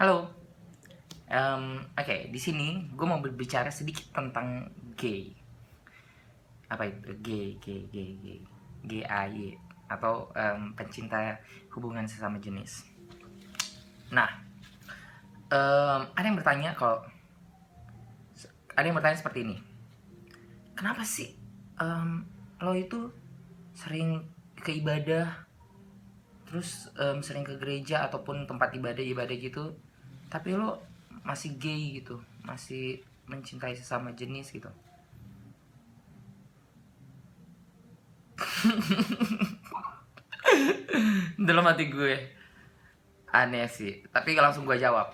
Halo. Oke, di sini gue mau berbicara sedikit tentang gay. Apa itu gay atau pencinta hubungan sesama jenis. Nah, ada yang bertanya seperti ini. Kenapa sih lo itu sering ke ibadah, terus sering ke gereja ataupun tempat ibadah gitu, tapi lo masih gay gitu, masih mencintai sesama jenis gitu? Dalam hati gue aneh sih, tapi langsung gue jawab.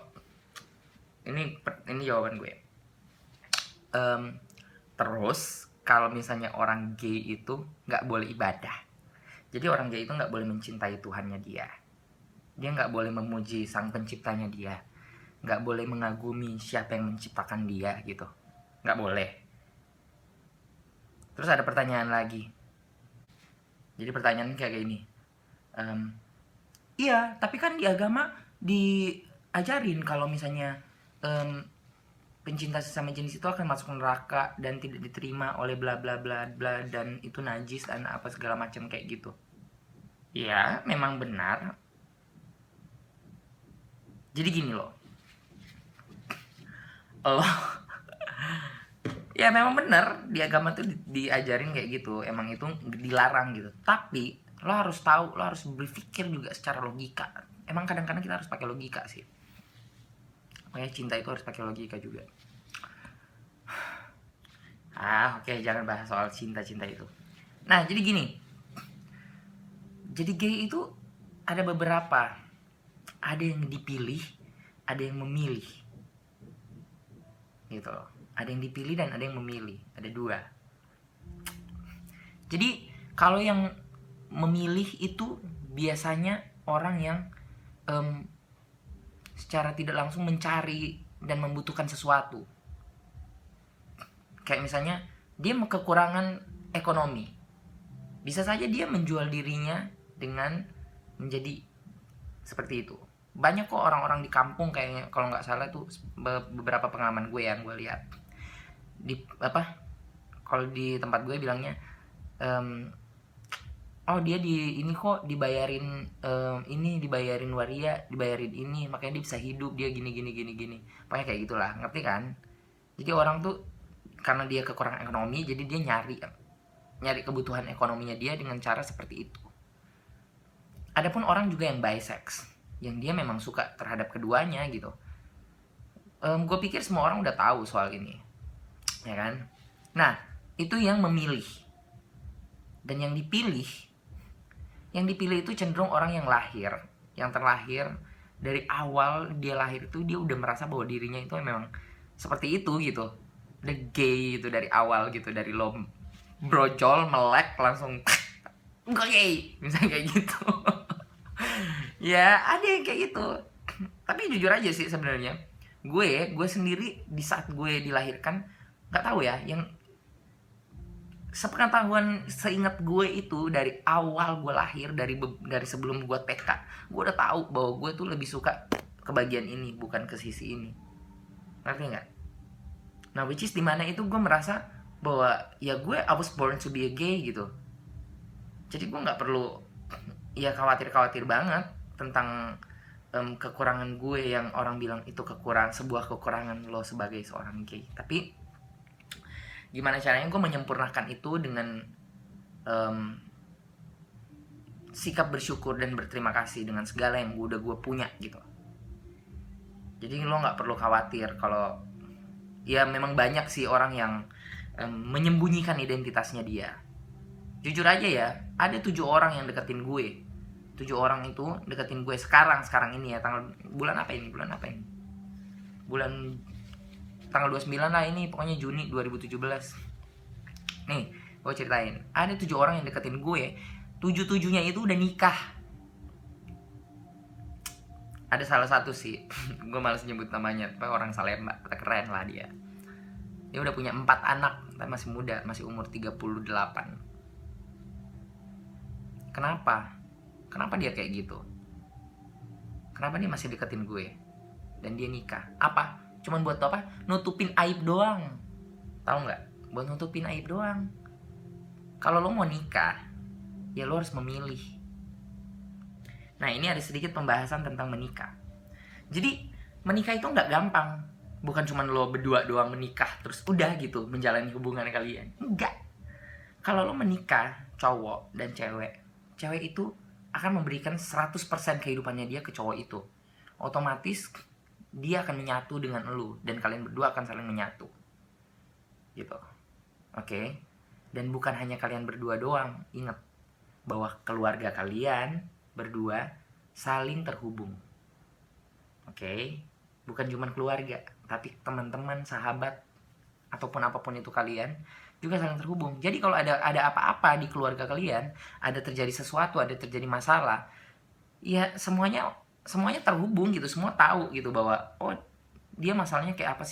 Ini jawaban gue. Terus kalau misalnya orang gay itu nggak boleh ibadah, jadi orang gay itu nggak boleh mencintai Tuhannya dia nggak boleh memuji sang penciptanya dia, nggak boleh mengagumi siapa yang menciptakan dia gitu, nggak boleh. Terus ada pertanyaan lagi, jadi pertanyaan kayak gini, iya tapi kan di agama diajarin kalau misalnya pencinta sesama jenis itu akan masuk neraka dan tidak diterima oleh bla bla bla bla, dan itu najis dan apa segala macam kayak gitu. Ya memang benar. Jadi gini loh, lo ya memang benar di agama tuh diajarin kayak gitu, emang itu dilarang gitu. Tapi lo harus tahu, lo harus berpikir juga secara logika. Emang kadang-kadang kita harus pakai logika sih. Makanya cinta itu harus pakai logika juga. Oke, jangan bahas soal cinta-cinta itu. Nah, jadi gini. Jadi gay itu ada beberapa. Ada yang dipilih, ada yang memilih. Gitu. Ada yang dipilih dan ada yang memilih. Ada dua. Jadi, kalau yang memilih itu biasanya orang yang secara tidak langsung mencari dan membutuhkan sesuatu. Kayak misalnya dia kekurangan ekonomi, bisa saja dia menjual dirinya dengan menjadi seperti itu. Banyak kok orang-orang di kampung kayaknya, kalau nggak salah tuh beberapa pengalaman gue yang gue lihat di kalau di tempat gue bilangnya, oh dia di ini kok dibayarin ini, dibayarin waria, dibayarin ini, makanya dia bisa hidup, dia gini gini gini gini, pokoknya kayak gitulah, ngerti kan? Jadi orang tuh karena dia kekurangan ekonomi, jadi dia nyari kebutuhan ekonominya dia dengan cara seperti itu. Adapun orang juga yang bisex, yang dia memang suka terhadap keduanya gitu. Gue pikir semua orang udah tahu soal ini, ya kan? Nah, itu yang memilih. Dan yang dipilih itu cenderung orang yang terlahir dari awal dia lahir itu dia udah merasa bahwa dirinya itu memang seperti itu gitu. The gay gitu dari awal gitu, dari lo brojol melek langsung gue gay misalnya kayak gitu. Ya ada yang kayak gitu. Tapi jujur aja sih sebenarnya gue sendiri di saat gue dilahirkan, nggak tahu ya, yang sepengetahuan seingat gue itu dari awal gue lahir, dari sebelum gue TK, gue udah tahu bahwa gue tuh lebih suka ke bagian ini, bukan ke sisi ini. Ngerti nggak? Nah, which is dimana itu gue merasa bahwa ya gue I was born to be a gay gitu. Jadi gue nggak perlu ya khawatir banget tentang kekurangan gue yang orang bilang itu sebuah kekurangan lo sebagai seorang gay. Tapi gimana caranya gue menyempurnakan itu dengan sikap bersyukur dan berterima kasih dengan segala yang udah gue punya gitu. Jadi lo nggak perlu khawatir kalau ya memang banyak sih orang yang menyembunyikan identitasnya dia. Jujur aja ya, ada 7 orang yang deketin gue. 7 orang itu deketin gue sekarang ini ya, bulan apa ini? Bulan tanggal 29 lah ini, pokoknya Juni 2017. Nih, gue ceritain. Ada 7 orang yang deketin gue. 7-7-nya itu udah nikah. Ada salah satu sih, gue malas nyebut namanya, tapi orang Salemba, keren lah dia. Dia udah punya 4 anak, masih muda, masih umur 38. Kenapa dia kayak gitu? Kenapa dia masih deketin gue? dan dia nikah. Apa? Cuman buat apa? Nutupin aib doang. Tahu nggak? Buat nutupin aib doang. Kalau lo mau nikah, ya lo harus memilih. Nah, ini ada sedikit pembahasan tentang menikah. Jadi menikah itu nggak gampang. Bukan cuma lo berdua doang menikah terus udah gitu menjalani hubungan kalian. Enggak. Kalau lo menikah, cowok dan cewek, cewek itu akan memberikan 100% kehidupannya dia ke cowok itu. Otomatis dia akan menyatu dengan lo dan kalian berdua akan saling menyatu. Gitu. Oke. Dan bukan hanya kalian berdua doang. Ingat bahwa keluarga kalian berdua saling terhubung. Oke. Bukan cuma keluarga, tapi teman-teman, sahabat, ataupun apapun itu kalian juga saling terhubung. Jadi kalau ada apa-apa di keluarga kalian, ada terjadi sesuatu, ada terjadi masalah, ya semuanya terhubung gitu, semua tahu gitu bahwa oh dia masalahnya kayak apa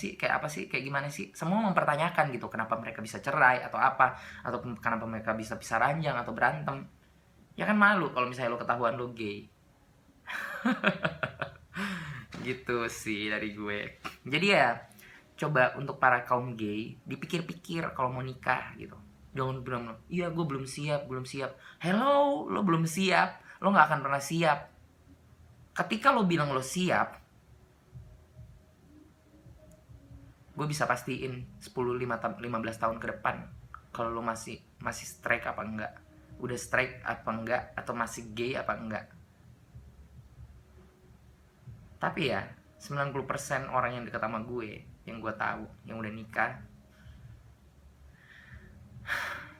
sih, kayak gimana sih, semua mempertanyakan gitu kenapa mereka bisa cerai atau apa, ataupun kenapa mereka bisa pisah ranjang atau berantem. Ya kan malu kalau misalnya lo ketahuan lo gay. Gitu sih dari gue. Jadi ya coba untuk para kaum gay dipikir-pikir kalau mau nikah gitu. Jangan bilang iya gue belum siap. Hello, lo belum siap, lo nggak akan pernah siap. Ketika lo bilang lo siap, gue bisa pastiin 10-15 tahun ke depan kalau lo masih strike apa enggak, udah strike apa enggak, atau masih gay apa enggak. Tapi ya 90% orang yang dekat sama gue, yang gue tahu, yang udah nikah,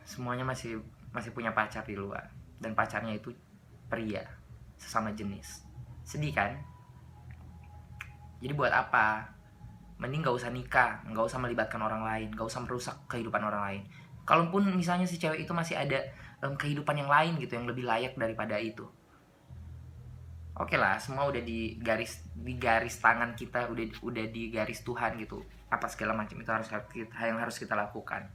semuanya masih punya pacar di luar. Dan pacarnya itu pria, sesama jenis. Sedih kan? Jadi buat apa? Mending gak usah nikah, gak usah melibatkan orang lain, gak usah merusak kehidupan orang lain. Kalaupun misalnya si cewek itu masih ada kehidupan yang lain gitu, yang lebih layak daripada itu. Oke lah, semua udah di garis tangan kita, udah di garis Tuhan gitu. Apa segala macam itu yang harus kita lakukan.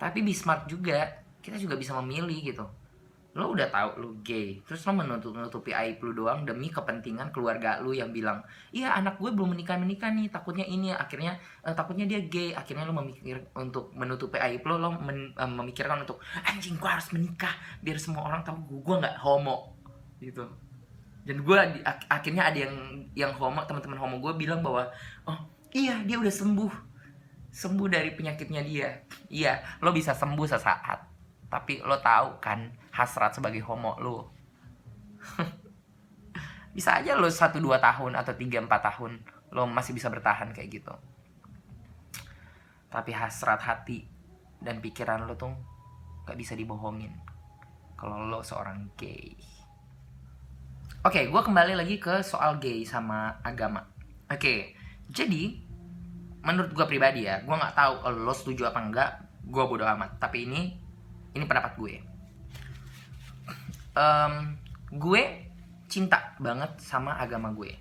Tapi be smart juga, kita juga bisa memilih gitu. Lo udah tahu lo gay, terus lo menutupi aib lo doang demi kepentingan keluarga lo yang bilang, iya anak gue belum menikah nih, takutnya ini, akhirnya takutnya dia gay. Akhirnya lo memikir untuk menutupi aib lo memikirkan untuk anjing gue harus menikah biar semua orang tahu gue nggak homo gitu. Dan gue akhirnya ada yang homo, teman-teman homo gue bilang bahwa oh iya dia udah sembuh dari penyakitnya dia. Iya, lo bisa sembuh sesaat, tapi lo tahu kan hasrat sebagai homo lo. Bisa aja lo 1-2 tahun atau 3-4 tahun lo masih bisa bertahan kayak gitu. Tapi hasrat hati dan pikiran lo tuh gak bisa dibohongin kalau lo seorang gay. Oke, gue kembali lagi ke soal gay sama agama. Oke, jadi menurut gue pribadi ya, gue nggak tahu kalau lo setuju apa enggak, gue bodo amat. Tapi ini pendapat gue. Gue cinta banget sama agama gue.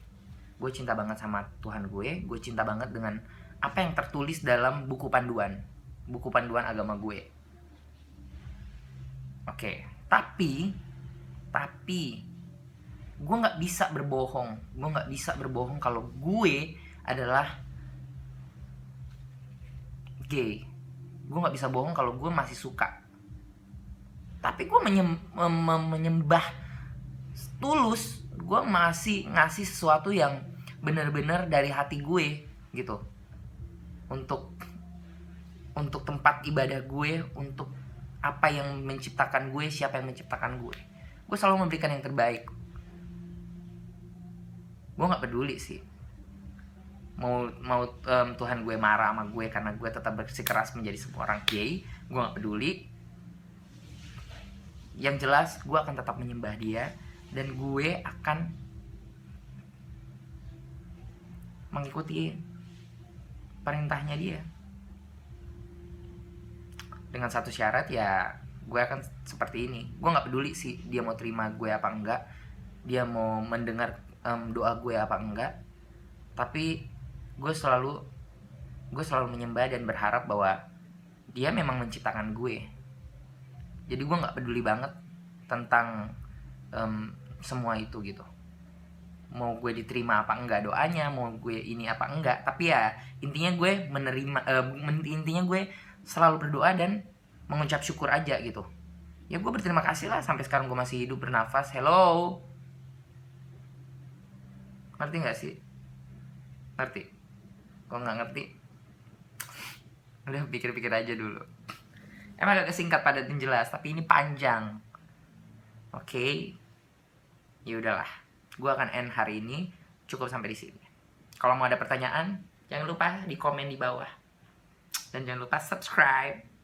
Gue cinta banget sama Tuhan gue. Gue cinta banget dengan apa yang tertulis dalam buku panduan agama gue. Oke, tapi gue nggak bisa berbohong kalau gue adalah gay. Gue nggak bisa bohong kalau gue masih suka. Tapi gue menyembah tulus. Gue masih ngasih sesuatu yang benar-benar dari hati gue gitu, untuk tempat ibadah gue, untuk apa yang menciptakan gue, siapa yang menciptakan gue. Gue selalu memberikan yang terbaik. Gue nggak peduli sih mau Tuhan gue marah sama gue karena gue tetap bersikeras menjadi seorang gay. Gue nggak peduli. Yang jelas gue akan tetap menyembah dia, dan gue akan mengikuti perintahnya dia. Dengan satu syarat, ya gue akan seperti ini. Gue nggak peduli sih dia mau terima gue apa enggak, dia mau mendengar doa gue apa enggak, tapi gue selalu menyembah dan berharap bahwa dia memang menciptakan gue. Jadi gue nggak peduli banget tentang semua itu gitu. mau gue diterima apa enggak doanya, mau gue ini apa enggak, tapi ya intinya gue menerima, intinya gue selalu berdoa dan mengucap syukur aja gitu. Ya gue berterima kasih lah sampai sekarang gue masih hidup bernafas. Hello, ngerti nggak sih? Ngerti? Kok nggak ngerti? Udah pikir-pikir aja dulu. Emang agak kesingkat padat dan jelas, tapi ini panjang. Oke. Ya udahlah. Gue akan end hari ini cukup sampai di sini. Kalau mau ada pertanyaan, jangan lupa di komen di bawah. Dan jangan lupa subscribe.